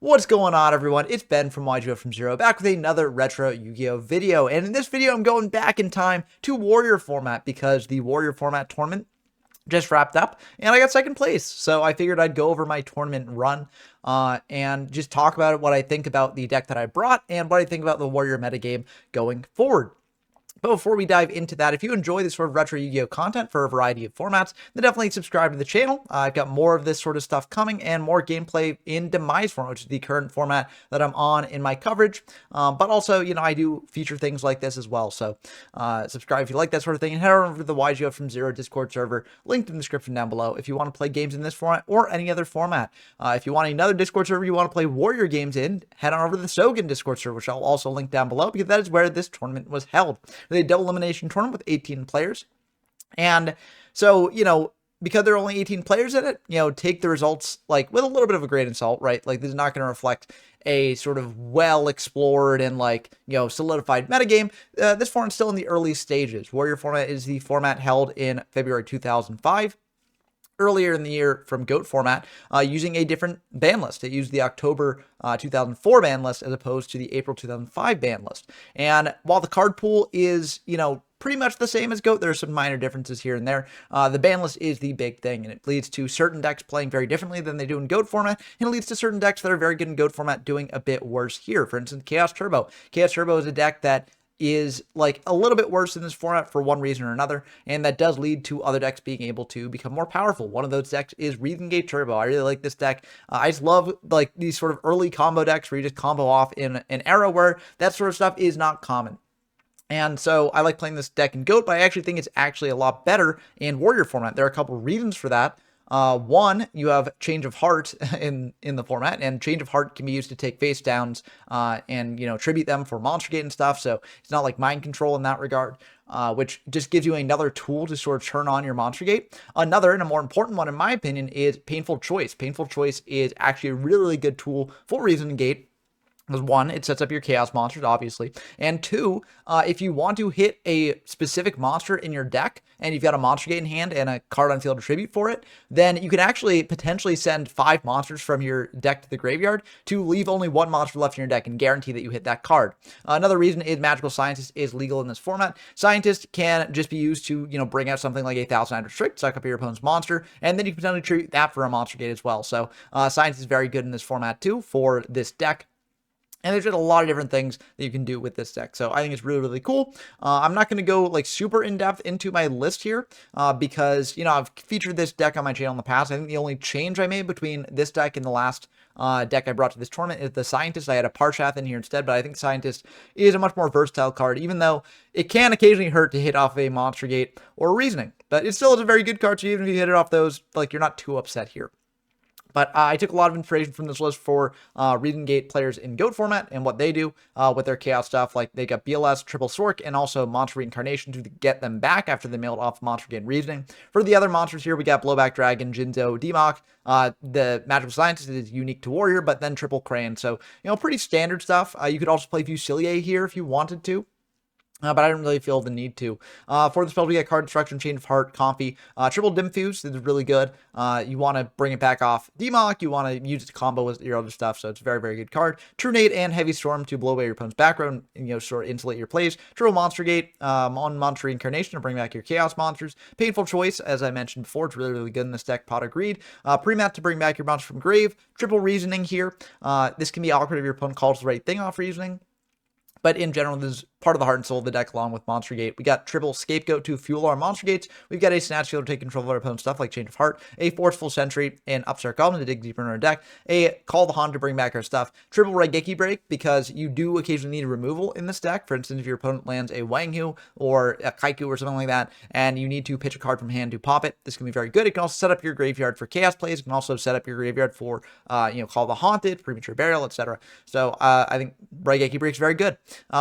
What's going on, everyone? It's Ben from YGO from Zero, back with another retro Yu-Gi-Oh video. And in this video, I'm going back in time to Warrior format because the Warrior format tournament just wrapped up and I got second place. So I figured I'd go over my tournament run and just talk about what I think about the deck that I brought and what I think about the Warrior metagame going forward. But before we dive into that, if you enjoy this sort of retro Yu-Gi-Oh content for a variety of formats, then definitely subscribe to the channel. I've got more of this sort of stuff coming and more gameplay in Demise format, which is the current format that I'm on in my coverage. But also, I do feature things like this as well. So subscribe if you like that sort of thing, and head over to the YGO from Zero Discord server, linked in the description down below if you want to play games in this format or any other format. If you want another Discord server you want to play Warrior games in, head on over to the Sogan Discord server, which I'll also link down below because that is where this tournament was held. A double elimination tournament with 18 players. And so, because there are only 18 players in it, take the results like with a little bit of a grain of salt, right? Like this is not going to reflect a sort of well explored and solidified metagame. This format's still in the early stages. Warrior format is the format held in February 2005. Earlier in the year from GOAT format, using a different ban list. It used the October 2004 ban list as opposed to the April 2005 ban list. And while the card pool is, pretty much the same as GOAT, there are some minor differences here and there. The ban list is the big thing, and it leads to certain decks playing very differently than they do in GOAT format, and it leads to certain decks that are very good in GOAT format doing a bit worse here. For instance, Chaos Turbo. Chaos Turbo is a deck that is like a little bit worse in this format for one reason or another, and that does lead to other decks being able to become more powerful. One of those decks is Reason Gate Turbo. I really like this deck. I just love like these sort of early combo decks where you just combo off in an era where that sort of stuff is not common. And so I like playing this deck in GOAT, but I actually think it's actually a lot better in Warrior format. There are a couple reasons for that. One, you have Change of Heart in the format, and Change of Heart can be used to take face downs and tribute them for Monster Gate and stuff. So it's not like mind control in that regard, which just gives you another tool to sort of turn on your Monster Gate. Another and a more important one, in my opinion, is Painful Choice. Painful Choice is actually a really, really good tool for Reason Gate. Because one, it sets up your chaos monsters, obviously. And two, if you want to hit a specific monster in your deck, and you've got a monster gate in hand and a card on field to tribute for it, then you can actually potentially send 5 monsters from your deck to the graveyard to leave only 1 monster left in your deck and guarantee that you hit that card. Another reason is Magical Scientist is legal in this format. Scientist can just be used to, bring out something like a 1,000 Restrict, suck up your opponent's monster, and then you can potentially tribute that for a monster gate as well. So Scientist is very good in this format too for this deck. And there's just a lot of different things that you can do with this deck. So I think it's really, really cool. I'm not going to go like super in depth into my list here because, I've featured this deck on my channel in the past. I think the only change I made between this deck and the last deck I brought to this tournament is the Scientist. I had a Parshath in here instead, but I think Scientist is a much more versatile card, even though it can occasionally hurt to hit off a Monster Gate or Reasoning. But it still is a very good card, so even if you hit it off those, you're not too upset here. But I took a lot of inspiration from this list for Reason Gate players in GOAT format and what they do with their chaos stuff. Like they got BLS, Triple Sork, and also Monster Reincarnation to get them back after they mailed off Monster Gate Reasoning. For the other monsters here, we got Blowback Dragon, Jinzo, Demok. The Magical Scientist is unique to Warrior, but then Triple Crane. So, pretty standard stuff. You could also play Fusilier here if you wanted to. But I didn't really feel the need to. For the spell, we get Card Destruction, Chain of Heart, Comfy. Triple Dimfuse is really good. You want to bring it back off Demok. You want to use it to combo with your other stuff, so it's a very, very good card. True Nade and Heavy Storm to blow away your opponent's back row and, sort of insulate your plays. Triple Monster Gate on Monster Reincarnation to bring back your Chaos monsters. Painful Choice, as I mentioned before, it's really, really good in this deck. Pot of Greed. Pre-mat to bring back your monster from grave. Triple Reasoning here. This can be awkward if your opponent calls the right thing off Reasoning. But in general, this is part of the heart and soul of the deck along with Monster Gate. We got Triple Scapegoat to fuel our Monster Gates. We've got a Snatch Field to take control of our opponent's stuff like Change of Heart, a Forceful Sentry, and Upstart Goblin to dig deeper in our deck, a Call the Han to bring back our stuff, Triple Raigeki Break because you do occasionally need removal in this deck. For instance, if your opponent lands a Wanghu or a Kaiku or something like that, and you need to pitch a card from hand to pop it, this can be very good. It can also set up your graveyard for Chaos plays. It can also set up your graveyard for, Call the Haunted, Premature Burial, etc. So I think Raigeki Break is very good.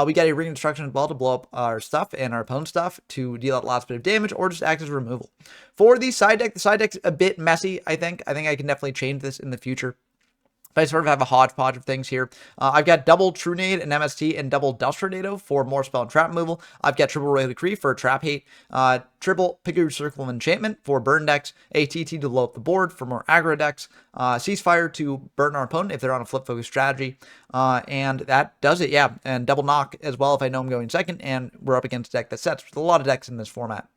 We got a Ring of Destruction as well to blow up our stuff and our opponent's stuff to deal out lots bit of damage or just act as removal. For the side deck's a bit messy, I think. I think I can definitely change this in the future. So I sort of have a hodgepodge of things here. I've got double True Nade and MST and double Dust Tornado for more spell and trap removal. I've got triple Royal Decree for trap hate, triple Piggy Circle of Enchantment for burn decks, ATT to blow up the board for more aggro decks, Ceasefire to burn our opponent if they're on a flip focus strategy, and that does it, yeah. And double knock as well if I know I'm going second, and we're up against a deck that sets. There's a lot of decks in this format.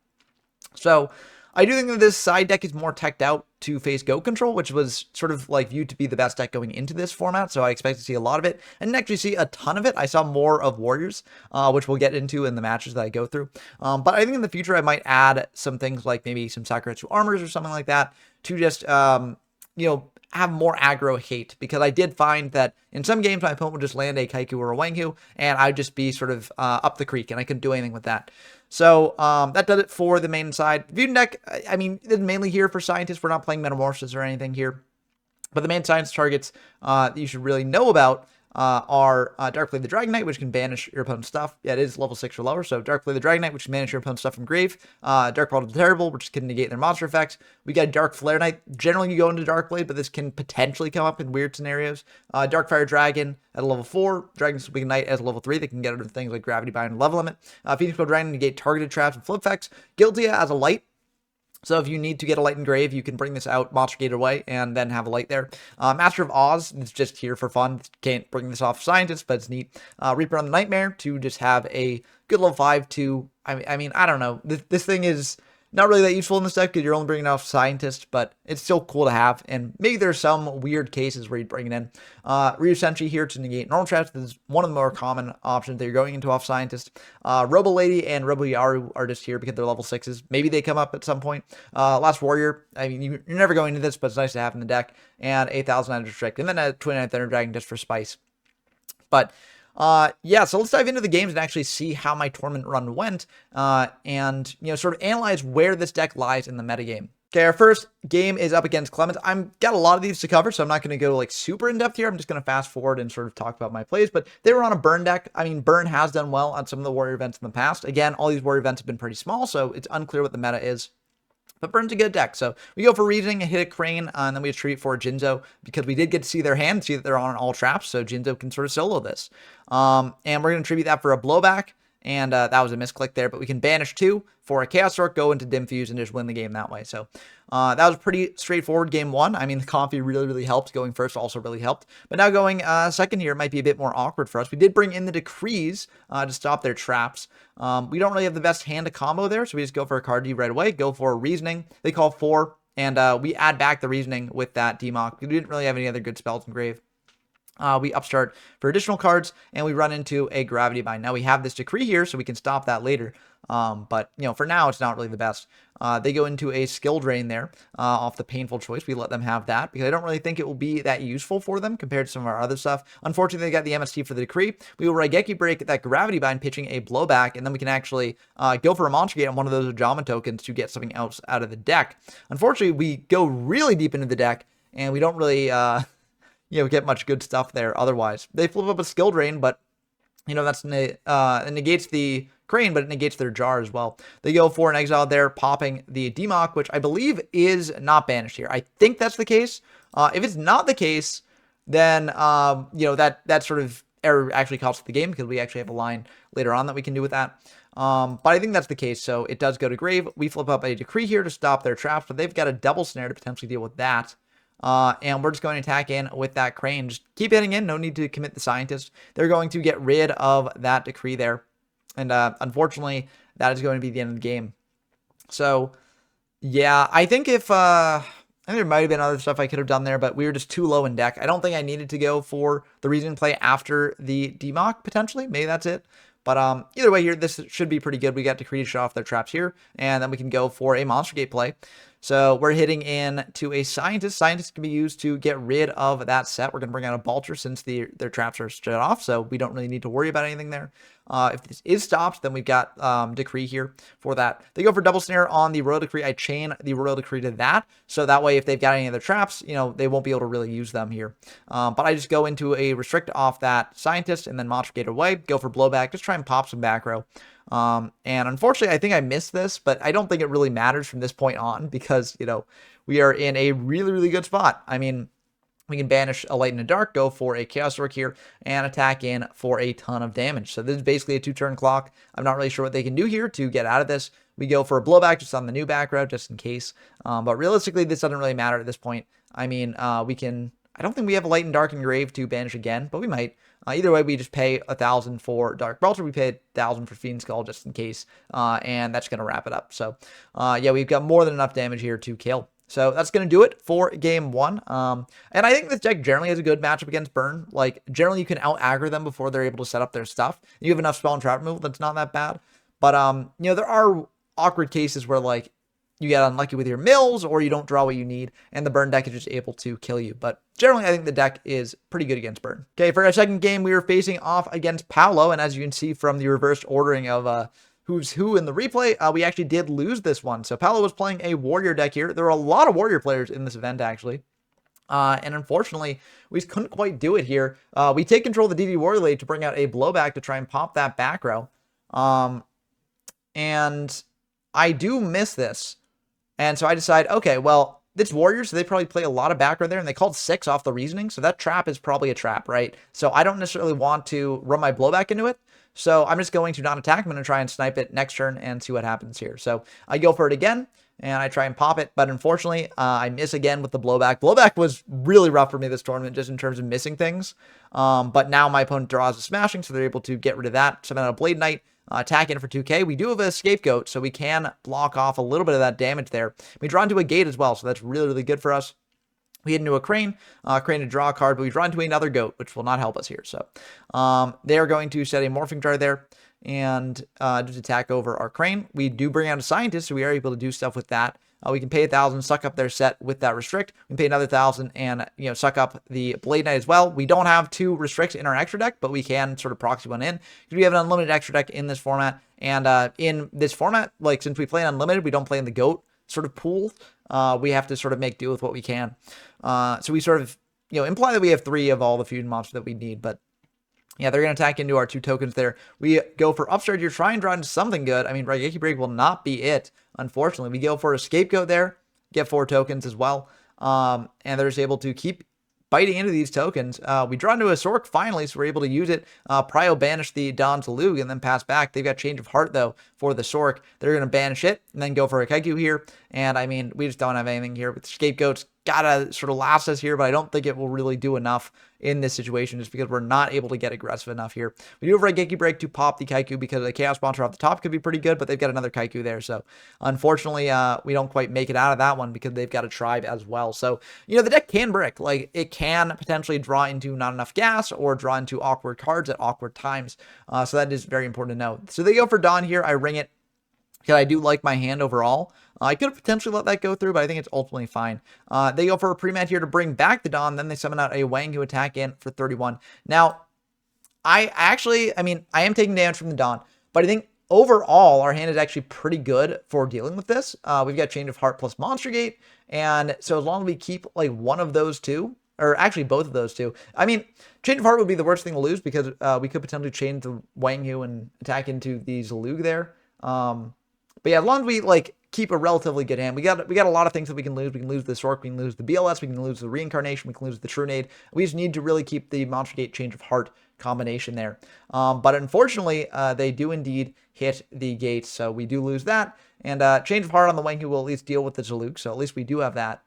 So I do think that this side deck is more teched out to face Go Control, which was sort of like viewed to be the best deck going into this format, so I expect to see a lot of it. I didn't actually see a ton of it. I saw more of Warriors, which we'll get into in the matches that I go through. But I think in the future I might add some things like maybe some Sacrifice to Armors or something like that to just, you know, have more aggro hate, because I did find that in some games my opponent would just land a Kaiku or a Wanghu, and I'd just be sort of up the creek, and I couldn't do anything with that. So that does it for the main side. View deck, I mean, it's mainly here for Scientists. We're not playing Metamorphosis or anything here. But the main science targets that you should really know about are Darkblade the Dragon Knight, which can banish your opponent's stuff. Yeah, it is level 6 or lower, so Darkblade the Dragon Knight, which can banish your opponent's stuff from grave. Dark Ball the Terrible, which can negate their monster effects. We got Dark Flare Knight. Generally, you go into Darkblade, but this can potentially come up in weird scenarios. Darkfire Dragon at a level 4. Dragon's Weak Knight as a level 3. They can get rid of things like Gravity Bind and Level Limit. Phoenix Bow Dragon negate targeted traps and flip effects. Guiltia as a light. So if you need to get a light in grave, you can bring this out, monster gate away, and then have a light there. Master of Oz is just here for fun. Can't bring this off Scientist, but it's neat. Reaper on the Nightmare to just have a good level 5 to, I mean, I don't know. This thing is not really that useful in this deck because you're only bringing off Scientist, but it's still cool to have. And maybe there's some weird cases where you bring it in. Ryu Sentry here to negate normal traps. This is one of the more common options that you're going into off Scientist. Robo Lady and Robo Yaru are just here because they're level 6s. Maybe they come up at some point. Last Warrior, I mean, you're never going into this, but it's nice to have in the deck. And 8,000 Energy Strike. And then a 29th Thunder Dragon just for spice. But yeah, so let's dive into the games and actually see how my tournament run went, and, you know, sort of analyze where this deck lies in the metagame. Okay, our first game is up against Clemens. I'm got a lot of these to cover, so I'm not going to go like super in depth here. I'm just going to fast forward and sort of talk about my plays, but they were on a burn deck. I mean, burn has done well on some of the Warrior events in the past. Again, all these Warrior events have been pretty small, so it's unclear what the meta is. But Burn's a good deck, so we go for Reasoning and hit a Crane, and then we retreat for Jinzo, because we did get to see their hand, see that they're on all traps, so Jinzo can sort of solo this. And we're going to tribute that for a Blowback, and that was a misclick there, but we can banish 2 for a Chaos Orc, go into Dim Fuse, and just win the game that way. So that was a pretty straightforward game 1. I mean, the coffee really helped. Going first also really helped. But now going second here might be a bit more awkward for us. We did bring in the Decrees to stop their traps. We don't really have the best hand to combo there, so we just go for a card D right away, go for a Reasoning. They call 4, and we add back the Reasoning with that Demock. We didn't really have any other good spells in grave. We upstart for additional cards, and we run into a Gravity Bind. Now we have this Decree here, so we can stop that later. But, you know, for now, it's not really the best. They go into a Skill Drain there off the Painful Choice. We let them have that because I don't really think it will be that useful for them compared to some of our other stuff. Unfortunately, they got the MST for the Decree. We will Raigeki Break that Gravity Bind, pitching a Blowback, and then we can actually go for a Monster Gate on one of those Ojama tokens to get something else out of the deck. Unfortunately, we go really deep into the deck, and we don't really... you know, get much good stuff there otherwise. They flip up a Skill Drain, but, you know, that's it negates the Crane, but it negates their Jar as well. They go for an Exile there, popping the Demock, which I believe is not banished here. I think that's the case. If it's not the case, then, you know, that sort of error actually costs the game, because we actually have a line later on that we can do with that. But I think that's the case, so it does go to grave. We flip up a Decree here to stop their traps, but they've got a double snare to potentially deal with that. And we're just going to attack in with that Crane. Just keep hitting in. No need to commit the Scientist. They're going to get rid of that Decree there. And unfortunately, that is going to be the end of the game. So, yeah, I think if... I think there might have been other stuff I could have done there, but we were just too low in deck. I don't think I needed to go for the Reason play after the Demock, potentially. Maybe that's it. But either way here, this should be pretty good. We got Decree to shut off their traps here, and then we can go for a Monster Gate play. So we're hitting in to a Scientist. Scientist can be used to get rid of that set. We're going to bring out a Balter since their traps are shut off, so we don't really need to worry about anything there. If this is stopped, then we've got Decree here for that. They go for double snare on the Royal Decree. I chain the Royal Decree to that, so that way if they've got any other traps, you know, they won't be able to really use them here. But I just go into a restrict off that Scientist and then Monster Gate away, go for blowback, just try and pop some back row. And unfortunately, I think I missed this, but I don't think it really matters from this point on because, you know, we are in a really good spot. I mean, We can banish a light and a dark, go for a chaos orc here, and attack in for a ton of damage. So this is basically a 2-turn clock. I'm not really sure what they can do here to get out of this. We go for a blowback just on the new back row, just in case. But realistically, this doesn't really matter at this point. I mean, we can... I don't think we have a light and dark engrave to banish again, but we might. Either way, we just pay 1,000 for Dark Belcher. We pay 1,000 for Fiend Skull just in case, and that's going to wrap it up. So, yeah, we've got more than enough damage here to kill. So that's going to do it for game 1. And I think this deck generally has a good matchup against Burn. Like, generally you can out-aggro them before they're able to set up their stuff. You have enough spell and trap removal that's not that bad. But, you know, there are awkward cases where, like, you get unlucky with your mills or you don't draw what you need, and the Burn deck is just able to kill you. But generally, I think the deck is pretty good against Burn. Okay, for our second game, we were facing off against Paolo, and as you can see from the reversed ordering of who's who in the replay, we actually did lose this one. So Paolo was playing a Warrior deck here. There were a lot of Warrior players in this event, actually. And unfortunately, we just couldn't quite do it here. We take control of the DD Warrior Lady to bring out a blowback to try and pop that back row. And I do miss this. And so I decide, okay, well, it's Warriors, so they probably play a lot of back row there, and they called 6 off the reasoning, so that trap is probably a trap, right? So I don't necessarily want to run my blowback into it, so I'm just going to not attack. I'm going to try and snipe it next turn and see what happens here. So I go for it again, and I try and pop it, but unfortunately, I miss again with the blowback. Blowback was really rough for me this tournament, just in terms of missing things, but now my opponent draws a smashing, so they're able to get rid of that. So I'm out a Blade Knight, attack in for 2k. We do have a scapegoat, so we can block off a little bit of that damage there. We draw into a gate as well, so that's really, really good for us. We hit into a crane to draw a card, but we draw into another goat, which will not help us here. So they're going to set a morphing jar there and just attack over our crane. We do bring out a scientist, so we are able to do stuff with that. We can pay 1,000, suck up their set with that restrict. We can pay another 1,000 and, you know, suck up the Blade Knight as well. We don't have 2 restricts in our extra deck, but we can sort of proxy one in because we have an unlimited extra deck in this format. And in this format, like, since we play an unlimited, we don't play in the goat sort of pool. We have to sort of make do with what we can. So we sort of, you know, imply that we have 3 of all the fusion monsters that we need, but yeah, they're going to attack into our 2 tokens there. We go for Upstart here, try and draw into something good. I mean, Raigeki Break will not be it, unfortunately. We go for a Scapegoat there, get 4 tokens as well. And they're just able to keep biting into these tokens. We draw into a Sork finally, so we're able to use it. Prio banish the Don Talug and then pass back. They've got Change of Heart, though, for the Sork. They're going to banish it and then go for a Kaiku here. And, I mean, we just don't have anything here with Scapegoats. Gotta sort of last us here, but I don't think it will really do enough in this situation just because we're not able to get aggressive enough here. We do have Raigeki Break to pop the Kaiku because the Chaos Monster off the top could be pretty good, but they've got another Kaiku there. So unfortunately, we don't quite make it out of that one because they've got a tribe as well. So, you know, the deck can brick. Like, it can potentially draw into not enough gas or draw into awkward cards at awkward times. So that is very important to know. So they go for Dawn here. I ring it because I do like my hand overall. I could have potentially let that go through, but I think it's ultimately fine. They go for a pre-mat here to bring back the Dawn. Then they summon out a Wang who attack in for 31. Now, I am taking damage from the Dawn, but I think overall our hand is actually pretty good for dealing with this. We've got Change of Heart plus Monster Gate, and so as long as we keep like one of those 2, or actually both of those 2. I mean, Change of Heart would be the worst thing to lose because we could potentially change the Wang Hu and attack into the Zalug there. But yeah, as long as we like keep a relatively good hand, we got a lot of things that we can lose. We can lose the Sork, we can lose the BLS, we can lose the Reincarnation, we can lose the Trunade. We just need to really keep the Monster Gate Change of Heart combination there. But unfortunately, they do indeed hit the gates, so we do lose that. And Change of Heart on the Wang Hu will at least deal with the Zaluk, so at least we do have that.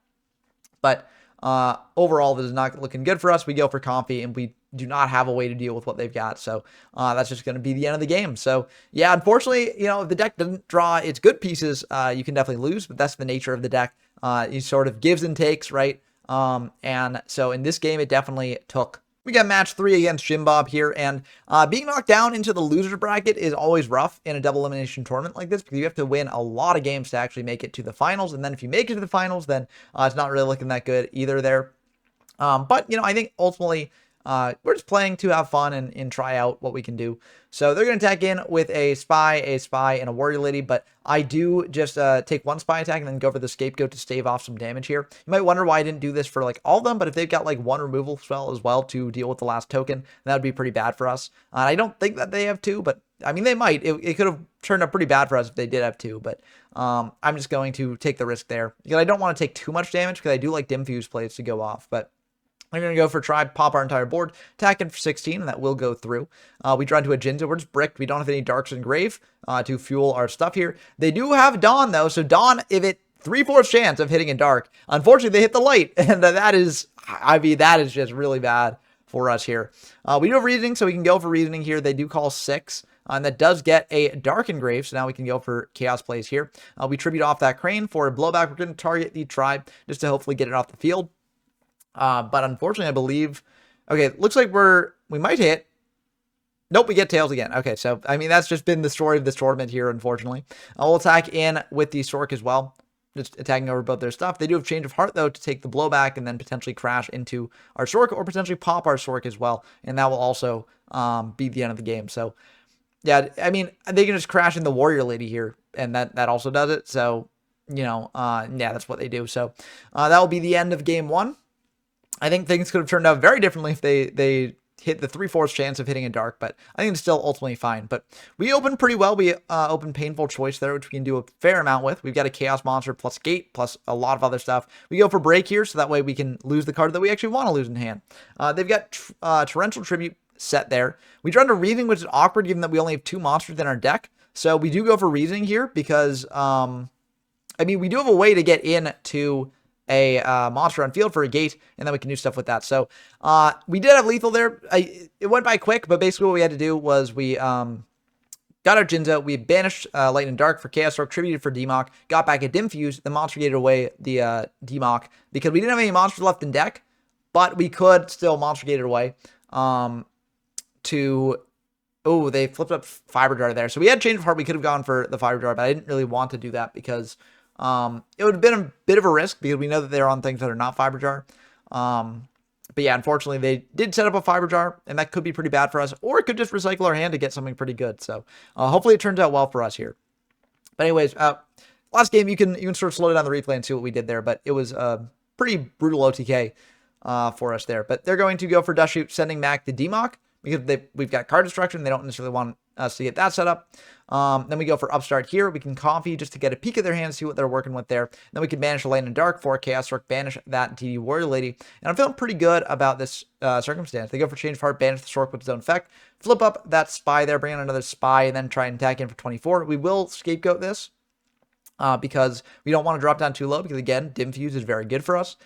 But overall, this is not looking good for us. We go for Comfy, and we do not have a way to deal with what they've got. So that's just going to be the end of the game. So yeah, unfortunately, you know, if the deck doesn't draw its good pieces, you can definitely lose, but that's the nature of the deck. It sort of gives and takes, right? And so in this game, it definitely took. We got match 3 against Jim Bob here, and being knocked down into the loser bracket is always rough in a double elimination tournament like this because you have to win a lot of games to actually make it to the finals, and then if you make it to the finals, then it's not really looking that good either there. But, you know, I think ultimately we're just playing to have fun and try out what we can do. So they're going to attack in with a spy, and a warrior lady, but I do just take 1 spy attack and then go for the scapegoat to stave off some damage here. You might wonder why I didn't do this for like all of them, but if they've got like 1 removal spell as well to deal with the last token, that would be pretty bad for us. I don't think that they have 2, but I mean, they might. It could have turned out pretty bad for us if they did have 2, but I'm just going to take the risk there because I don't want to take too much damage because I do like Dim Fuse plays to go off, but I'm going to go for tribe, pop our entire board, attack in for 16, and that will go through. We draw into a Jinza. We're just bricked. We don't have any Darks and Grave to fuel our stuff here. They do have Dawn, though. So Dawn, if it 3/4 chance of hitting a Dark. Unfortunately, they hit the light, and that is, I mean, that is just really bad for us here. We do have Reasoning, so we can go for Reasoning here. They do call 6. And that does get a Dark Engrave, so now we can go for Chaos Plays here. We tribute off that Crane for a blowback. We're going to target the tribe just to hopefully get it off the field. But unfortunately, I believe... Okay, looks like we might hit. Nope, we get Tails again. Okay, so, I mean, that's just been the story of this tournament here, unfortunately. We'll attack in with the Sork as well. Just attacking over both their stuff. They do have Change of Heart, though, to take the blowback and then potentially crash into our Sork or potentially pop our Sork as well. And that will also be the end of the game. So... yeah, I mean, they can just crash in the Warrior Lady here, and that also does it. So, you know, yeah, that's what they do. So, that will be the end of game 1. I think things could have turned out very differently if they hit the 3/4 chance of hitting a Dark, but I think it's still ultimately fine. But we opened pretty well. We opened Painful Choice there, which we can do a fair amount with. We've got a Chaos Monster plus Gate plus a lot of other stuff. We go for Break here, so that way we can lose the card that we actually want to lose in hand. They've got Torrential Tribute set there. We draw into Reasoning, which is awkward given that we only have 2 monsters in our deck. So we do go for Reasoning here because, I mean, we do have a way to get into a monster on field for a gate, and then we can do stuff with that. So we did have Lethal there. It went by quick, but basically what we had to do was we got our Jinza, we banished Light and Dark for Chaos Stroke, tributed for Demock, got back a Dim Fuse, the monster gated away the Demock because we didn't have any monsters left in deck, but we could still monster gate it away. Oh, they flipped up Fiber Jar there. So we had Change of Heart. We could have gone for the Fiber Jar, but I didn't really want to do that because it would have been a bit of a risk because we know that they're on things that are not Fiber Jar. But yeah, unfortunately, they did set up a Fiber Jar, and that could be pretty bad for us, or it could just recycle our hand to get something pretty good. So hopefully it turns out well for us here. But anyways, last game, you can sort of slow down the replay and see what we did there, but it was a pretty brutal OTK for us there. But they're going to go for Dust Shoot, sending back the Demock, because we've got card destruction. They don't necessarily want us to get that set up. Then we go for Upstart here. We can Coffee just to get a peek at their hands, see what they're working with there. Then we can banish the Light and Dark for Chaos Stroke, banish that DD Warrior Lady. And I'm feeling pretty good about this circumstance. They go for Change of Heart, banish the Sork with its own effect, flip up that Spy there, bring on another Spy, and then try and attack in for 24. We will Scapegoat this because we don't want to drop down too low because, again, Dim Fuse is very good for us.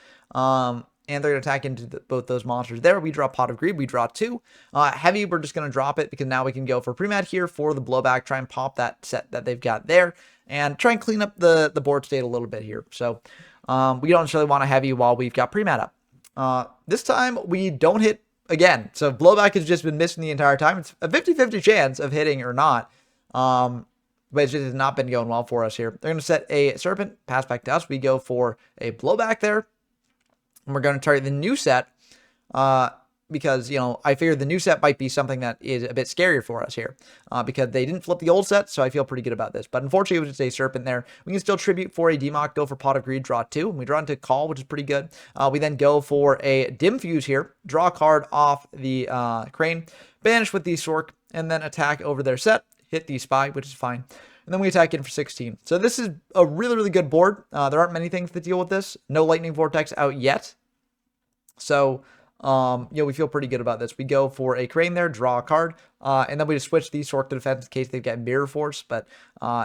And they're going to attack into both those monsters there. We draw Pot of Greed. We draw 2. Heavy, we're just going to drop it because now we can go for Premat here for the blowback, try and pop that set that they've got there, and try and clean up the board state a little bit here. So we don't necessarily want a Heavy while we've got Premat up. This time, we don't hit again. So blowback has just been missing the entire time. It's a 50-50 chance of hitting or not. But it just has not been going well for us here. They're going to set a Serpent, pass back to us. We go for a blowback there. And we're going to target the new set because, you know, I figured the new set might be something that is a bit scarier for us here because they didn't flip the old set, so I feel pretty good about this. But unfortunately, it was just a Serpent there. We can still tribute for a Demock, go for Pot of Greed, draw 2. And we draw into Call, which is pretty good. We then go for a Dim Fuse here, draw a card off the Crane, banish with the Sork, and then attack over their set, hit the Spy, which is fine. And then we attack in for 16. So this is a really, really good board. There aren't many things that deal with this. No Lightning Vortex out yet. So, you know, we feel pretty good about this. We go for a Crane there, draw a card, and then we just switch the Sork to defense in case they've got Mirror Force. But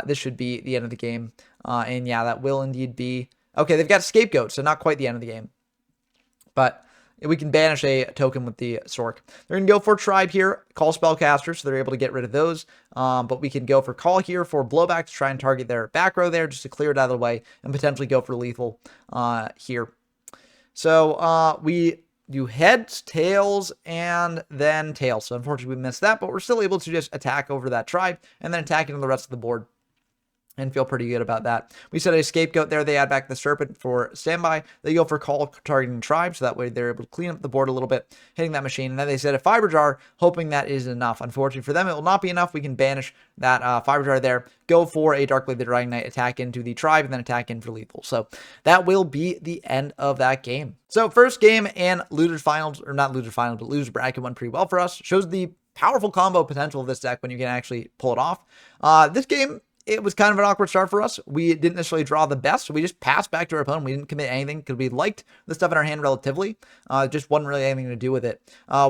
this should be the end of the game. And yeah, that will indeed be... Okay, they've got Scapegoat, so not quite the end of the game. But we can banish a token with the Sork. They're going to go for Tribe here, Call Spellcaster, so they're able to get rid of those. But we can go for Call here for blowback to try and target their back row there, just to clear it out of the way, and potentially go for Lethal here. So we do heads, tails, and then tails. So unfortunately we missed that, but we're still able to just attack over that Tribe and then attack into the rest of the board. And feel pretty good about that. We set a Scapegoat there. They add back the Serpent for standby. They go for Call targeting Tribe, so that way they're able to clean up the board a little bit, hitting that machine. And then they set a Fiber Jar, hoping that is enough. Unfortunately for them, it will not be enough. We can banish that Fiber Jar there, go for a Darkblade the Dragon Knight, attack into the Tribe, and then attack in for lethal. So that will be the end of that game. So first game and Losers Finals, or not Losers Finals, but Losers Bracket went pretty well for us. Shows the powerful combo potential of this deck when you can actually pull it off. This game it was kind of an awkward start for us. We didn't necessarily draw the best, so we just passed back to our opponent. We didn't commit anything because we liked the stuff in our hand relatively. Just wasn't really anything to do with it.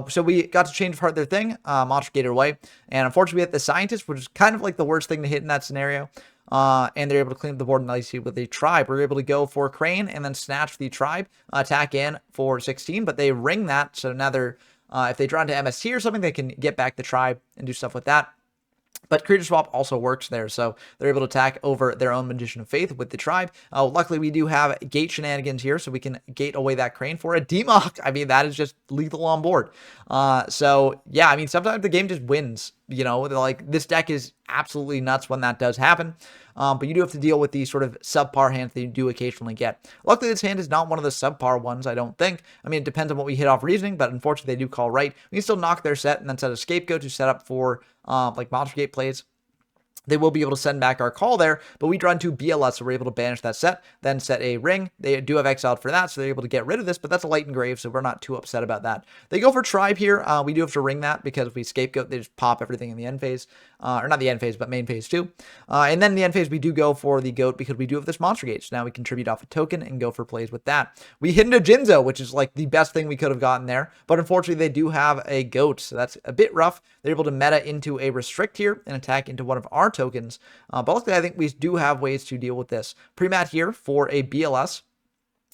So we got to change part of their thing, Monster Gator away, and unfortunately we hit the Scientist, which is kind of like the worst thing to hit in that scenario. And they're able to clean up the board nicely with a tribe. We're able to go for Crane and then snatch the tribe, attack in for 16, but they ring that, so now they're, if they draw into MST or something, they can get back the tribe and do stuff with that. But creature swap also works there, so they're able to attack over their own Magician of Faith with the tribe. Luckily, we do have gate shenanigans here, so we can gate away that Crane for a Demock. I mean, that is just lethal on board. So, yeah, I mean, sometimes the game just wins. You know, like, this deck is absolutely nuts when that does happen. But you do have to deal with these sort of subpar hands that you do occasionally get. Luckily, this hand is not one of the subpar ones, I don't think. I mean, it depends on what we hit off reasoning, but unfortunately, they do call right. We can still knock their set and then set a Scapegoat to set up for, like, Monster Gate plays. They will be able to send back our call there, but we draw into BLS, so we're able to banish that set, then set a ring. They do have exiled for that, so they're able to get rid of this, but that's a light engrave, so we're not too upset about that. They go for tribe here. We do have to ring that because if we scapegoat, they just pop everything in the end phase. Or not the end phase, but main phase too. And then in the end phase, we do go for the goat because we do have this monster gate. So now we contribute off a token and go for plays with that. We hit into Jinzo, which is like the best thing we could have gotten there. But unfortunately, they do have a goat, so that's a bit rough. They're able to meta into a restrict here and attack into one of our tokens. But luckily, I think we do have ways to deal with this. Pre-mat here for a BLS.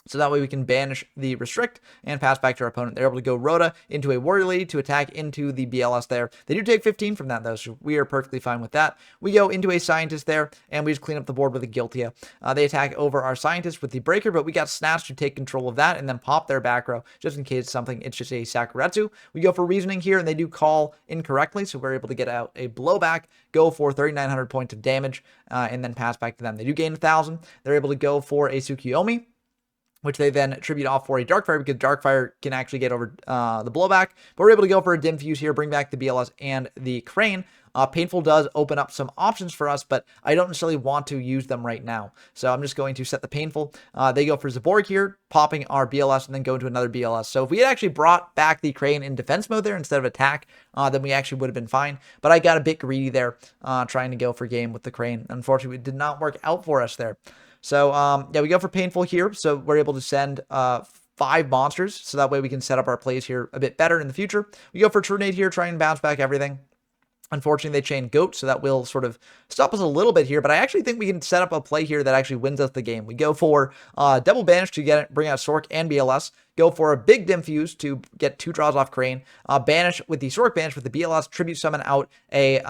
So that way we can banish the restrict and pass back to our opponent. They're able to go Rhoda into a Warrior Lady to attack into the BLS there. They do take 15 from that though, so we are perfectly fine with that. We go into a Scientist there, and we just clean up the board with a Guiltia. They attack over our Scientist with the Breaker, but we got Snatch to take control of that and then pop their back row just in case something. It's just a Sakuretsu. We go for Reasoning here, and they do call incorrectly, so we're able to get out a Blowback, go for 3,900 points of damage, and then pass back to them. They do gain 1,000. They're able to go for a Tsukiyomi, which they then attribute off for a Darkfire because Darkfire can actually get over the blowback. But we're able to go for a Dim Fuse here, bring back the BLS and the Crane. Painful does open up some options for us, but I don't necessarily want to use them right now. So I'm just going to set the Painful. They go for Zaborg here, popping our BLS and then go into another BLS. So if we had actually brought back the Crane in defense mode there instead of attack, then we actually would have been fine. But I got a bit greedy there, trying to go for game with the Crane. Unfortunately, it did not work out for us there. So, yeah, we go for Painful here, so we're able to send 5 monsters, so that way we can set up our plays here a bit better in the future. We go for Tornado here, try and bounce back everything. Unfortunately, they chain Goat, so that will sort of stop us a little bit here, but I actually think we can set up a play here that actually wins us the game. We go for Double Banish to bring out Sork and BLS, go for a big Dim Fuse to get 2 draws off Crane, Banish with the Sork Banish with the BLS, Tribute Summon out a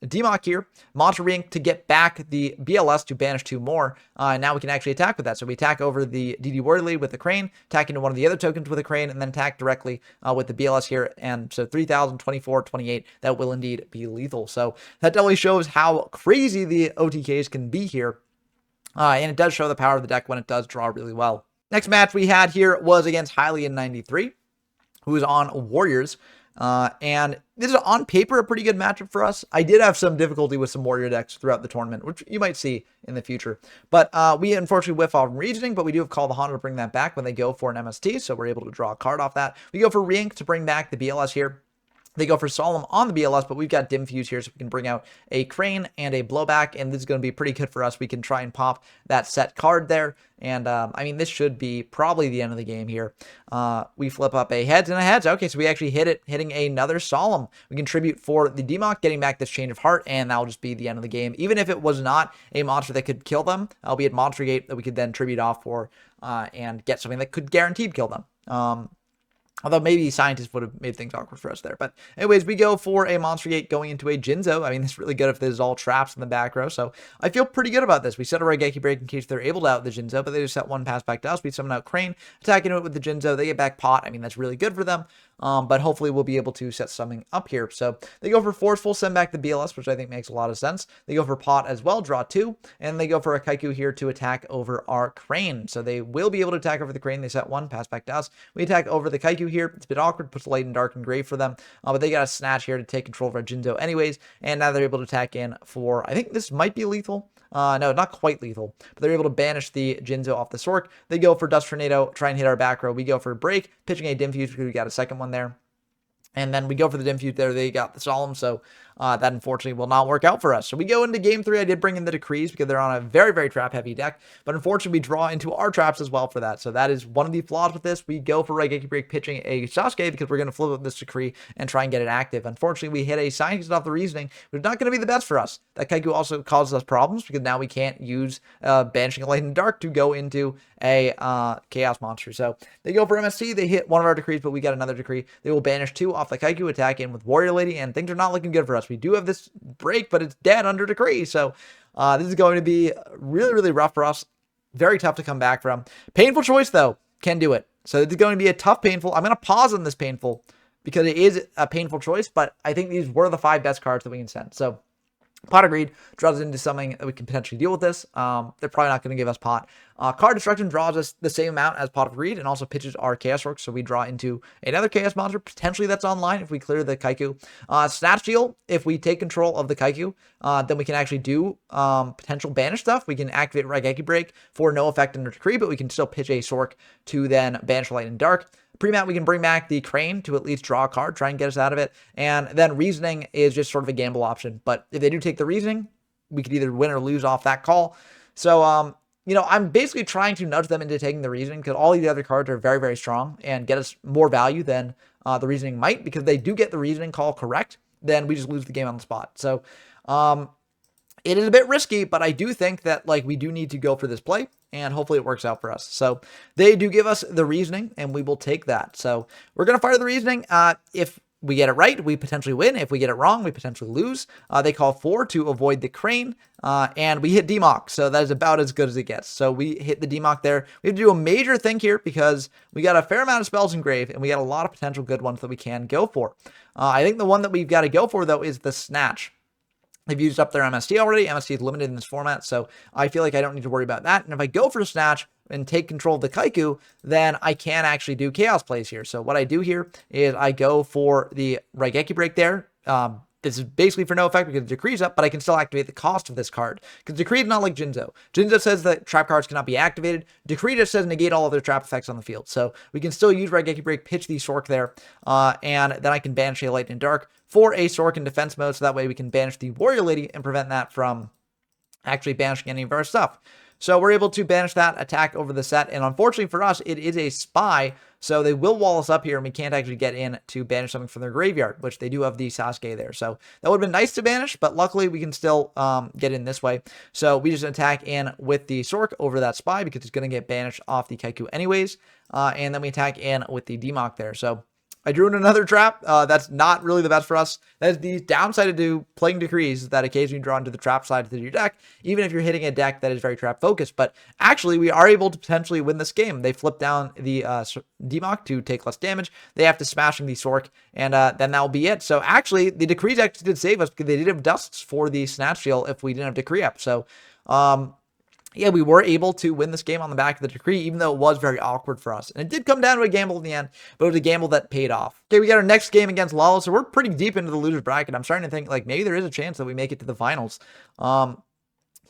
Demock here, Monster Ring to get back the BLS to banish 2 more, and now we can actually attack with that. So we attack over the DD Warley with the Crane, attack into one of the other tokens with a Crane, and then attack directly with the BLS here, and so 3,000, 24, 28, that will indeed be lethal. So that definitely shows how crazy the OTKs can be here, and it does show the power of the deck when it does draw really well. Next match we had here was against Hylian 93, who is on Warriors. And this is on paper a pretty good matchup for us. I did have some difficulty with some Warrior decks throughout the tournament, which you might see in the future. But we unfortunately whiff off Reasoning, but we do have Call the Honda to bring that back when they go for an MST, so we're able to draw a card off that. We go for Reink to bring back the BLS here. They go for Solemn on the BLS, but we've got Dim Fuse here, so we can bring out a Crane and a Blowback, and this is going to be pretty good for us. We can try and pop that set card there, and I mean, this should be probably the end of the game here. We flip up a Heads and a Heads. Okay, so we actually hit it, hitting another Solemn. We contribute for the Demock, getting back this Change of Heart, and that'll just be the end of the game. Even if it was not a monster that could kill them, albeit Monster Gate, that we could then tribute off for and get something that could guaranteed kill them. Although maybe Scientists would have made things awkward for us there. But anyways, we go for a Monster Gate going into a Jinzo. I mean, it's really good if there's all traps in the back row. So I feel pretty good about this. We set a Raigeki Break in case they're able to out the Jinzo, but they just set 1 pass back to us. We summon out Crane, attacking it with the Jinzo. They get back Pot. I mean, that's really good for them. But hopefully we'll be able to set something up here. So they go for Forceful, send back the BLS, which I think makes a lot of sense. They go for Pot as well, draw 2. And they go for a Kaiku here to attack over our Crane. So they will be able to attack over the Crane. They set 1, pass back to us. We attack over the Kaiku here. It's a bit awkward, puts Light and Dark and Grave for them. But they got a Snatch here to take control of our Jinzo anyways. And now they're able to attack in for, I think this might be lethal. No, not quite lethal, but they're able to banish the Jinzo off the Sork. They go for Dust Tornado, try and hit our back row. We go for Break, pitching a Dim Fuse because we got a second one there. And then we go for the dim fuse there. They got the solemn, so that unfortunately will not work out for us. So we go into game 3. I did bring in the decrees because they're on a very, very trap heavy deck, but unfortunately we draw into our traps as well for that. So that is one of the flaws with this. We go for Raigeki Break pitching a Sasuke because we're going to flip with this decree and try and get it active. Unfortunately, we hit a scientist off the reasoning, which is not going to be the best for us. That Kaiku also causes us problems because now we can't use banishing a light and dark to go into a chaos monster. So they go for MST. They hit one of our decrees, but we got another decree. They will banish 2 off the Kaiku, attack in with Warrior Lady, and things are not looking good for us. We do have this break, but it's dead under decree. So this is going to be really, really rough for us. Very tough to come back from. Painful choice, though. Can do it. So it's going to be a tough painful. I'm going to pause on this painful because it is a painful choice, but I think these were the 5 best cards that we can send. So Pot of Greed draws us into something that we can potentially deal with this. They're probably not going to give us Pot. Card Destruction draws us the same amount as Pot of Greed and also pitches our Chaos Orc, so we draw into another Chaos Monster, potentially that's online if we clear the Kaiku. Snatch Steal, if we take control of the Kaiku, then we can actually do potential banish stuff. We can activate Raigeki Break for no effect under Decree, but we can still pitch a Sork to then banish Light and Dark. Pre-mat, we can bring back the Crane to at least draw a card, try and get us out of it. And then Reasoning is just sort of a gamble option. But if they do take the Reasoning, we could either win or lose off that call. So, you know, I'm basically trying to nudge them into taking the Reasoning because all the other cards are very, very strong and get us more value than the Reasoning might, because they do get the Reasoning call correct, then we just lose the game on the spot. So, it is a bit risky, but I do think that, like, we do need to go for this play, and hopefully it works out for us. So they do give us the Reasoning, and we will take that. So we're going to fire the Reasoning. If we get it right, we potentially win. If we get it wrong, we potentially lose. They call 4 to avoid the Crane, and we hit Demock, so that is about as good as it gets. So we hit the Demock there. We have to do a major thing here because we got a fair amount of spells in Grave, and we got a lot of potential good ones that we can go for. I think the one that we've got to go for, though, is the Snatch. They've used up their MST already. MST is limited in this format, so I feel like I don't need to worry about that. And if I go for a Snatch and take control of the Kaiku, then I can actually do Chaos plays here. So what I do here is I go for the Raigeki Break there. This is basically for no effect because the Decree's up, but I can still activate the cost of this card. Because Decree is not like Jinzo. Jinzo says that trap cards cannot be activated. Decree just says negate all of their trap effects on the field. So we can still use Raigeki Break, pitch the Sork there, and then I can banish a Light and Dark for a Sork in defense mode, so that way we can banish the Warrior Lady and prevent that from actually banishing any of our stuff. So we're able to banish that attack over the set, and unfortunately for us, it is a spy, so they will wall us up here, and we can't actually get in to banish something from their graveyard, which they do have the Sasuke there. So that would have been nice to banish, but luckily we can still get in this way. So we just attack in with the Sork over that spy because it's going to get banished off the Kaiku anyways, and then we attack in with the Demock there. So I drew in another trap. That's not really the best for us. That is the downside to playing Decrees, that occasionally draw into the trap side of your deck, even if you're hitting a deck that is very trap focused. But actually, we are able to potentially win this game. They flip down the Demock to take less damage. They have to smashing the Sork, and then that'll be it. So actually, the Decrees actually did save us because they did have Dusts for the Snatch Steal if we didn't have Decree up. So, yeah, we were able to win this game on the back of the Decree, even though it was very awkward for us. And it did come down to a gamble in the end, but it was a gamble that paid off. Okay, we got our next game against Lalo, so we're pretty deep into the loser's bracket. I'm starting to think, like, maybe there is a chance that we make it to the finals.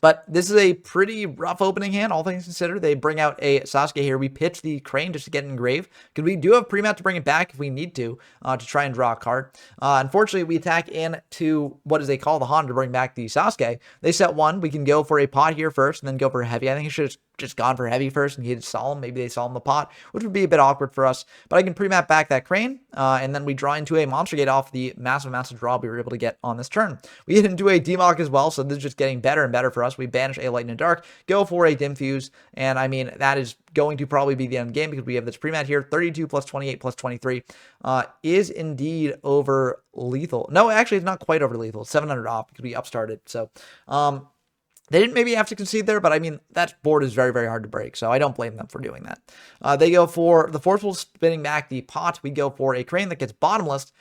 But this is a pretty rough opening hand, all things considered. They bring out a Sasuke here. We pitch the Crane just to get in Grave, because we do have pre-mat to bring it back if we need to try and draw a card. Unfortunately, we attack into what is they call the Han to bring back the Sasuke. They set 1. We can go for a pot here first and then go for a heavy. I think it should have just gone for heavy first and hit Solemn. Maybe they Solemn the pot, which would be a bit awkward for us. But I can pre-mat back that Crane, and then we draw into a Monster Gate off the massive draw we were able to get on this turn. We hit into a Demock as well, so this is just getting better and better for us. We banish a Light and Dark, go for a Dim Fuse, and I mean, that is going to probably be the end game because we have this pre-mat here. 32 plus 28 plus 23 is indeed over lethal. No, actually, it's not quite over lethal. 700 off because we upstarted. So, they didn't maybe have to concede there, but I mean, that board is very, very hard to break, so I don't blame them for doing that. They go for the Forceful, spinning back the pot. We go for a Crane that gets Bottomless.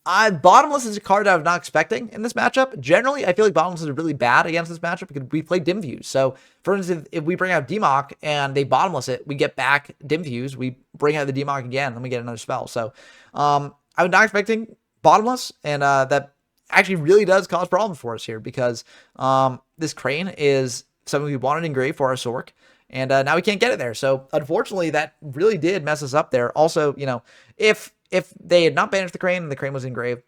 Bottomless is a card I was not expecting in this matchup. Generally, I feel like Bottomless is really bad against this matchup because we play Dim Fuse. So, for instance, if we bring out Demock and they Bottomless it, we get back Dim Fuse, we bring out the Demock again, and we get another spell. So, I was not expecting Bottomless, and that actually really does cause problems for us here because this Crane is something we wanted in Grave for our Sork, and now we can't get it there. So unfortunately, that really did mess us up there. Also, you know, if if they had not banished the Crane and the Crane was in grave,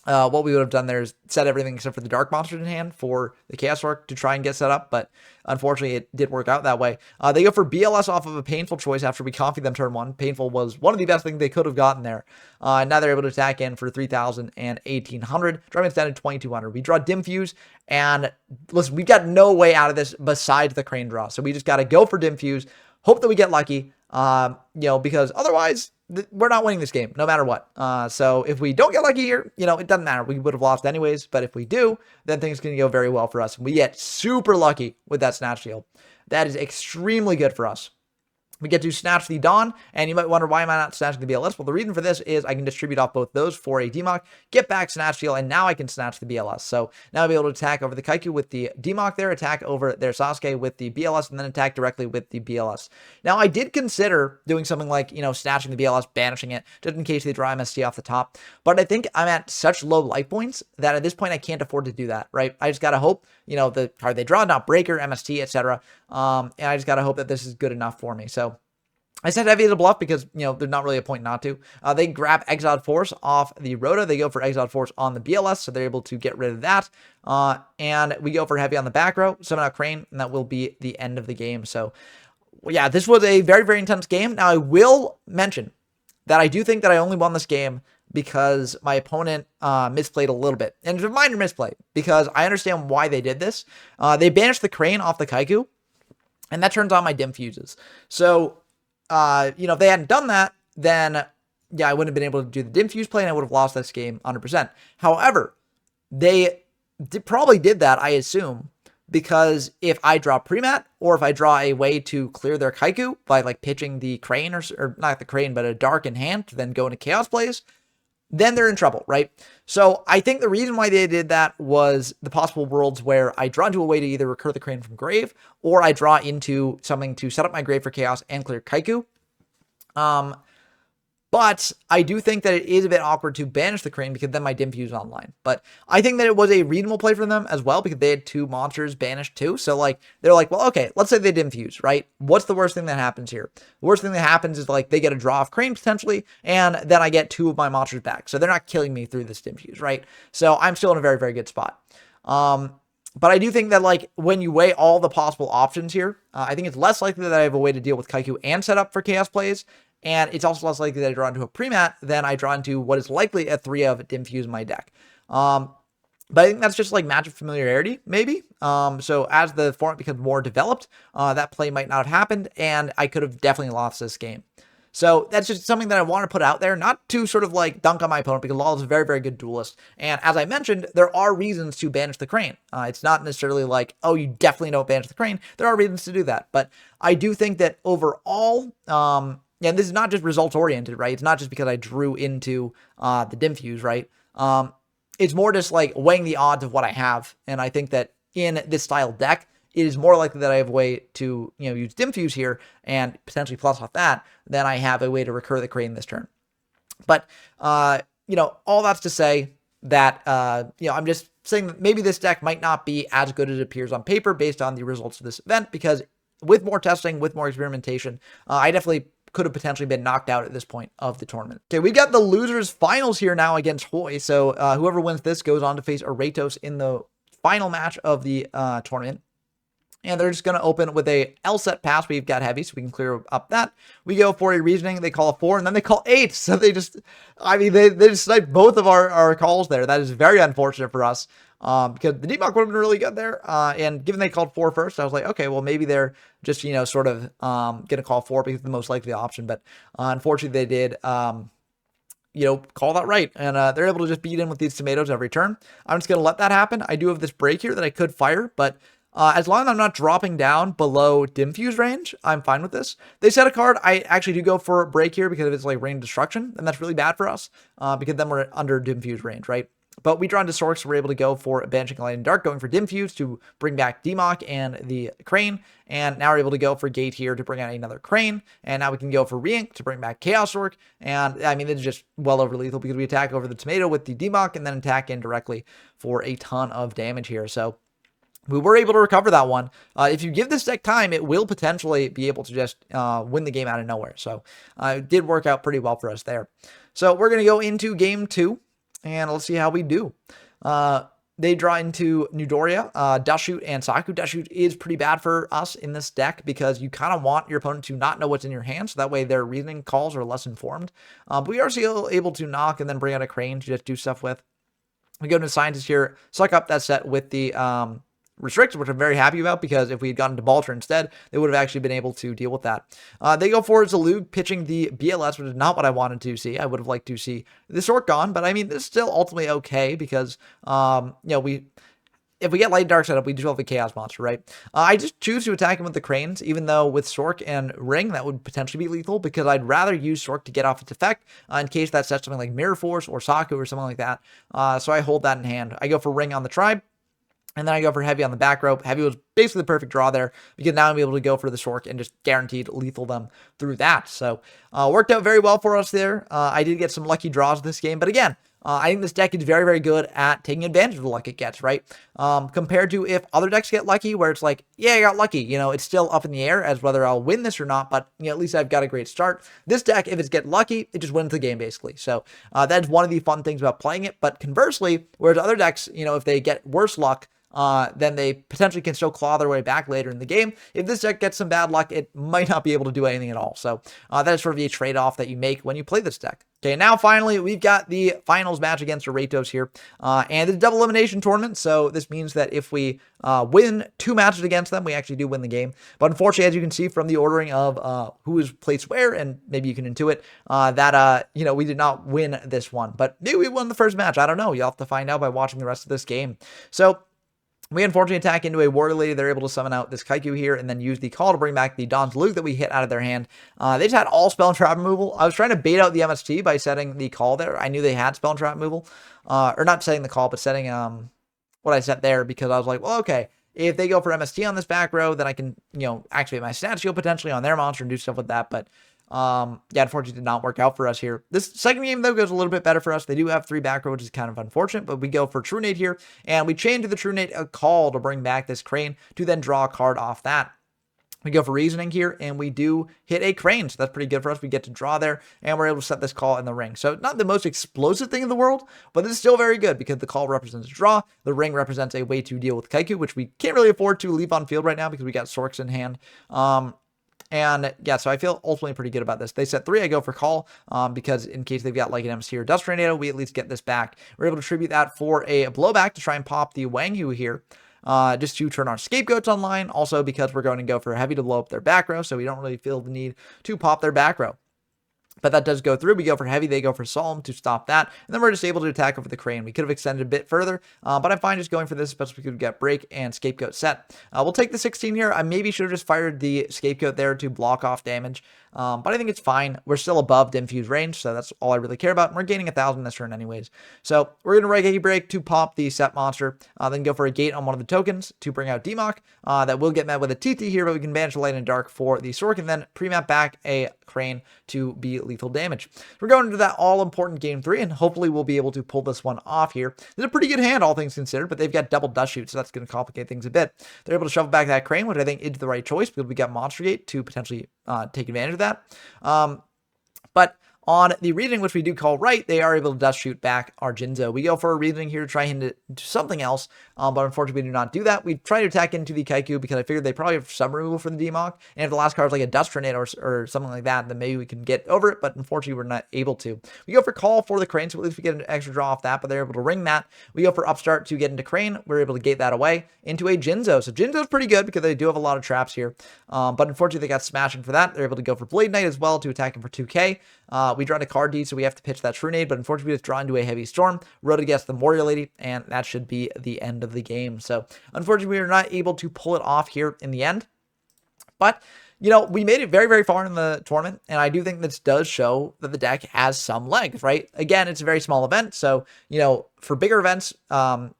what we would have done there is set everything except for the Dark Monsters in hand for the Chaos Orc to try and get set up, but unfortunately it did work out that way. They go for BLS off of a Painful choice after we copied them turn 1. Painful was one of the best things they could have gotten there. Now they're able to attack in for 3,000 and 1,800. Driving down to 2,200. We draw Dim Fuse, and listen, we've got no way out of this besides the Crane draw, so we just got to go for Dim Fuse, hope that we get lucky, because otherwise we're not winning this game no matter what. So if we don't get lucky here, it doesn't matter. We would have lost anyways, but if we do, then things can go very well for us. We get super lucky with that Snatch Shield. That is extremely good for us. We get to snatch the Dawn, and you might wonder, why am I not snatching the BLS? Well, the reason for this is I can distribute off both those for a Demock, get back Snatch Shield, and now I can snatch the BLS. So now I'll be able to attack over the Kaiku with the Demock there, attack over their Sasuke with the BLS, and then attack directly with the BLS. Now, I did consider doing something like, snatching the BLS, banishing it, just in case they draw MST off the top, but I think I'm at such low life points that at this point I can't afford to do that, right? I just gotta hope, the card they draw, not Breaker, MST, etc., and I just gotta hope that this is good enough for me. So I said heavy as a bluff because, there's not really a point not to. They grab Exiled Force off the Rhoda. They go for Exiled Force on the BLS, so they're able to get rid of that. And we go for heavy on the back row, summon out Crane, and that will be the end of the game. So, yeah, this was a very, very intense game. Now, I will mention that I do think that I only won this game because my opponent misplayed a little bit. And it's a minor misplay, because I understand why they did this. They banished the Crane off the Kaiku, and that turns on my Dim Fuses. So, if they hadn't done that, then, yeah, I wouldn't have been able to do the Dim Fuse play, and I would have lost this game 100%. However, they probably did that, I assume, because if I draw Premat, or if I draw a way to clear their Kaiku by, pitching the Crane, or not the Crane, but a Dark in hand to then go into Chaos plays, then they're in trouble, right? So I think the reason why they did that was the possible worlds where I draw into a way to either recur the Crane from grave, or I draw into something to set up my grave for Chaos and clear Kaiku. But I do think that it is a bit awkward to banish the Crane, because then my Dim Fuse is online. But I think that it was a reasonable play for them as well, because they had 2 monsters banished too. So they're like, well, okay, let's say they Dim Fuse, right? What's the worst thing that happens here? The worst thing that happens is they get a draw off Crane potentially, and then I get 2 of my monsters back. So they're not killing me through this Dim Fuse, right? So I'm still in a very, very good spot. But I do think that, when you weigh all the possible options here, I think it's less likely that I have a way to deal with Kaiku and set up for Chaos plays. And it's also less likely that I draw into a Premat than I draw into what is likely a 3 of Dim Fuse in my deck. But I think that's just Magic familiarity, maybe. So as the format becomes more developed, that play might not have happened, and I could have definitely lost this game. So that's just something that I want to put out there, not to sort of dunk on my opponent, because Lal is a very, very good duelist. And as I mentioned, there are reasons to banish the Crane. It's not necessarily oh, you definitely don't banish the Crane. There are reasons to do that. But I do think that overall, and this is not just results oriented, right? It's not just because I drew into the Dim Fuse, right? It's more just weighing the odds of what I have. And I think that in this style deck, it is more likely that I have a way to, use Dim Fuse here and potentially plus off that than I have a way to recur the Crane this turn. But, all that's to say that, I'm just saying that maybe this deck might not be as good as it appears on paper based on the results of this event, because with more testing, with more experimentation, I definitely could have potentially been knocked out at this point of the tournament. Okay, we've got the losers finals here now against Hoy. So whoever wins this goes on to face Aratos in the final match of the tournament. And they're just going to open with a L set pass. We've got heavy, so we can clear up that. We go for a reasoning. They call a 4, and then they call 8. So they just sniped both of our calls there. That is very unfortunate for us. Because the Demock would have been really good there. And given they called 4 first, I was like, okay, well, maybe they're just, sort of going to call 4 because it's the most likely option. But unfortunately, they did, call that right. And they're able to just beat in with these tomatoes every turn. I'm just going to let that happen. I do have this break here that I could fire, but as long as I'm not dropping down below Dim Fuse range, I'm fine with this. They set a card. I actually do go for a break here because it's rain destruction, and that's really bad for us because then we're under Dim Fuse range, right? But we draw into Sorks, so we're able to go for Banishing Light and Dark, going for Dim Fuse to bring back Demock and the Crane. And now we're able to go for Gate here to bring out another Crane. And now we can go for Reink to bring back Chaos Orc. And I mean, it's just well over lethal because we attack over the Tomato with the Demock and then attack in directly for a ton of damage here. So we were able to recover that one. If you give this deck time, it will potentially be able to just win the game out of nowhere. So it did work out pretty well for us there. So we're going to go into game 2, and let's see how we do. They draw into Newdoria, Dust Shoot, and Saku. Dust Shoot is pretty bad for us in this deck because you kind of want your opponent to not know what's in your hand, so that way their reasoning calls are less informed. But we are still able to knock and then bring out a Crane to just do stuff with. We go to Scientist here, suck up that set with the restricted, which I'm very happy about, because if we had gotten to Balter instead, they would have actually been able to deal with that. They go for Zalug, pitching the BLS, which is not what I wanted to see. I would have liked to see the Sork gone, but I mean, this is still ultimately okay, because, you know, if we get Light Dark setup, we do have a Chaos Monster, right? I just choose to attack him with the Cranes, even though with Sork and Ring, that would potentially be lethal, because I'd rather use Sork to get off its effect in case that sets something like Mirror Force or Saku or something like that. So I hold that in hand. I go for Ring on the Tribe, and then I go for Heavy on the back rope. Heavy was basically the perfect draw there, because now I'm able to go for the Sork and just guaranteed lethal them through that. So worked out very well for us there. I did get some lucky draws this game, but again, I think this deck is very, very good at taking advantage of the luck it gets, right? Compared to if other decks get lucky, where it's like, yeah, I got lucky. You know, it's still up in the air as whether I'll win this or not, but, you know, at least I've got a great start. This deck, if it's get lucky, it just wins the game, basically. So that's one of the fun things about playing it. But conversely, whereas other decks, you know, if they get worse luck, then they potentially can still claw their way back later in the game. If this deck gets some bad luck, it might not be able to do anything at all. So that is sort of a trade-off that you make when you play this deck. Okay, now finally, we've got the finals match against Ratos here, and it's a double elimination tournament, so this means that if we win 2 matches against them, we actually do win the game. But unfortunately, as you can see from the ordering of who is placed where, and maybe you can intuit, that, you know, we did not win this one. But maybe we won the first match. I don't know. You'll have to find out by watching the rest of this game. So we unfortunately attack into a Warrior Lady. They're able to summon out this Kaiku here and then use the call to bring back the Don's Luke that we hit out of their hand. They just had all spell and trap removal. I was trying to bait out the MST by setting the call there. I knew they had spell and trap removal. Or not setting the call, but setting what I set there, because I was like, well, okay, if they go for MST on this back row, then I can, you know, activate my stat shield potentially on their monster and do stuff with that. But yeah, unfortunately, did not work out for us here. This second game, though, goes a little bit better for us. They do have 3 back row, which is kind of unfortunate, but we go for True Nade here, and we chain to the True Nade a call to bring back this Crane to then draw a card off that. We go for Reasoning here, and we do hit a Crane, so that's pretty good for us. We get to draw there, and we're able to set this call in the ring. So not the most explosive thing in the world, but this is still very good, because the call represents a draw. The ring represents a way to deal with Kaiku, which we can't really afford to leave on field right now, because we got Sorks in hand. And yeah, so I feel ultimately pretty good about this. They set 3, I go for call, because in case they've got like an MC or Dust Tornado, we at least get this back. We're able to tribute that for a blowback to try and pop the Wang Hu here. Just to turn our Scapegoats online, also because we're going to go for Heavy to blow up their back row, so we don't really feel the need to pop their back row. But that does go through. We go for Heavy, they go for Solemn to stop that, and then we're just able to attack over the Crane. We could have extended a bit further, but I'm fine just going for this, especially if we could get Break and Scapegoat set. We'll take the 16 here. I maybe should have just fired the Scapegoat there to block off damage, but I think it's fine. We're still above Dimfuse range, so that's all I really care about. And we're gaining 1,000 this turn anyways. So we're going to Raigeki Break to pop the set monster, then go for a Gate on one of the tokens to bring out Demok. That will get met with a TT here, but we can banish Light and Dark for the Sork, and then pre-map back a Crane to be lethal damage. We're going into that all-important game 3, and hopefully we'll be able to pull this one off here. It's a pretty good hand, all things considered, but they've got double Dust Shoot, so that's going to complicate things a bit. They're able to shovel back that Crane, which I think is the right choice, because we got Monster Gate to potentially take advantage of that. But on the Reasoning, which we do call right, they are able to Dust Shoot back our Jinzo. We go for a Reasoning here to try and do something else, but unfortunately we do not do that. We try to attack into the Kaiku because I figured they probably have some removal for the Demok, and if the last card is like a Dust Tornado or something like that, then maybe we can get over it, but unfortunately we're not able to. We go for Call for the Crane, so at least we get an extra draw off that, but they're able to ring that. We go for Upstart to get into Crane. We're able to gate that away into a Jinzo. So Jinzo's pretty good because they do have a lot of traps here, but unfortunately they got smashing for that. They're able to go for Blade Knight as well to attack him for 2k. We draw a card D, so we have to pitch that True Nade, but unfortunately we just draw into a Heavy Storm, rode against the Warrior Lady, and that should be the end of the game. So unfortunately we are not able to pull it off here in the end, but you know, we made it very, very far in the tournament, and I do think this does show that the deck has some legs, right? Again, it's a very small event, so, you know, for bigger events,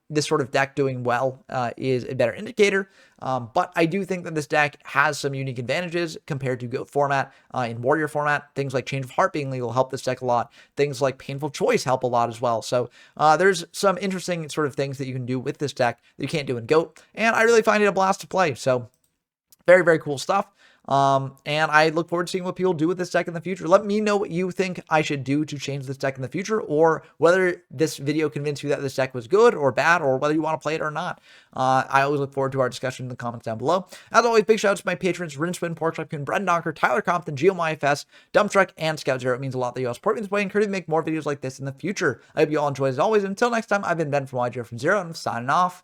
this sort of deck doing well is a better indicator, but I do think that this deck has some unique advantages compared to GOAT format. In Warrior format, things like Change of Heart being legal help this deck a lot. Things like Painful Choice help a lot as well. So there's some interesting sort of things that you can do with this deck that you can't do in GOAT, and I really find it a blast to play. So very, very cool stuff. And I look forward to seeing what people do with this deck in the future. Let me know what you think I should do to change this deck in the future, or whether this video convinced you that this deck was good or bad, or whether you want to play it or not. I always look forward to our discussion in the comments down below. As always, big shout out to my patrons, Rinspin, Porkchop, Brendan Docker, Tyler Compton, GeoMyFS, Dumpstruck, and Scout Zero. It means a lot that you all support me this way and encourage me to make more videos like this in the future. I hope you all enjoy as always. Until next time, I've been Ben from YGO from Zero, and I'm signing off.